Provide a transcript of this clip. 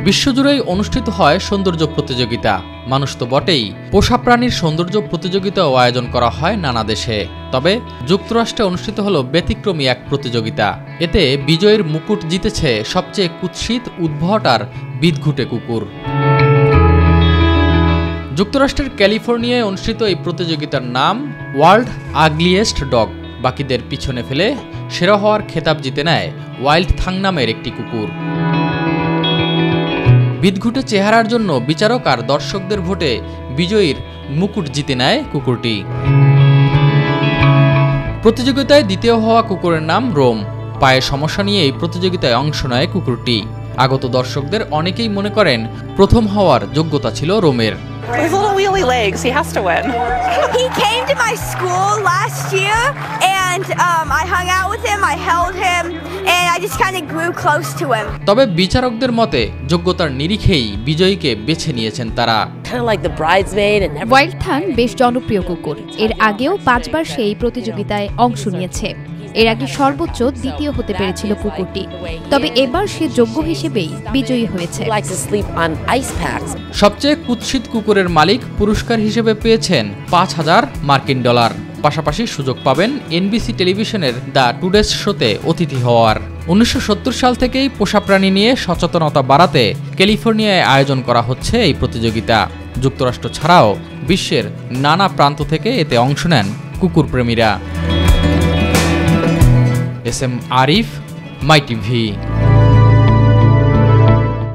বিশ্বজুড়েই অনুষ্ঠিত হয় সৌন্দর্য প্রতিযোগিতা। মানুষ তো বটেই, পোষা প্রাণীর সৌন্দর্য প্রতিযোগিতাও আয়োজন করা হয় নানা দেশে। তবে যুক্তরাষ্ট্রে অনুষ্ঠিত হলো ব্যতিক্রমী এক প্রতিযোগিতা। এতে বিজয়ীর মুকুট জিতেছে সবচেয়ে কুৎসিত, উদ্ভট আর বিদঘুটে কুকুর। যুক্তরাষ্ট্রের ক্যালিফোর্নিয়ায় অনুষ্ঠিত এই প্রতিযোগিতার নাম ওয়ার্ল্ড আগলিয়েস্ট ডগ। বাকিদের পিছনে ফেলে সেরা হওয়ার খেতাব জিতে নেয় ওয়াইল্ড থাং নামের একটি কুকুর। বিদঘুটে চেহারার জন্য বিচারক আর দর্শকদের ভোটে বিজয়ীর মুকুট জিতে নেয় কুকুরটি। প্রতিযোগিতায় দ্বিতীয় হওয়া কুকুরের নাম রোম। পায়ের সমস্যা নিয়ে এই প্রতিযোগিতায় অংশ নেয় কুকুরটি। আগত দর্শকদের অনেকেই মনে করেন প্রথম হওয়ার যোগ্যতা ছিল রোমের। His little wheelie legs, he has to win. He came to my school last year and I hung out with him, I held him and I just kind of grew close to him. তবে বিচারকদের মতে যোগ্যতার নিরিখেই বিজয়ীকে বেছে নিয়েছেন তারা। Wild থাং বেশ জনপ্রিয় কুকুর। এর আগেও 5 বার সেই প্রতিযোগিতায় অংশ নিয়েছে। এর আগে সর্বোচ্চ দ্বিতীয় হতে পেরেছিল কুকুরটি, তবে এবার সে যোগ্য হিসেবেই বিজয়ী হয়েছে। সবচেয়ে কুৎসিত কুকুরের মালিক পুরস্কার হিসেবে পেয়েছেন $5,000। পাশাপাশি সুযোগ পাবেন এনবিসি টেলিভিশনের দ্য টুডেস শোতে অতিথি হওয়ার। 1970 সাল থেকেই পোষা প্রাণী নিয়ে সচেতনতা বাড়াতে ক্যালিফোর্নিয়ায় আয়োজন করা হচ্ছে এই প্রতিযোগিতা। যুক্তরাষ্ট্র ছাড়াও বিশ্বের নানা প্রান্ত থেকে এতে অংশ নেন কুকুরপ্রেমীরা। এস এম আরিফ, মাই টিভি।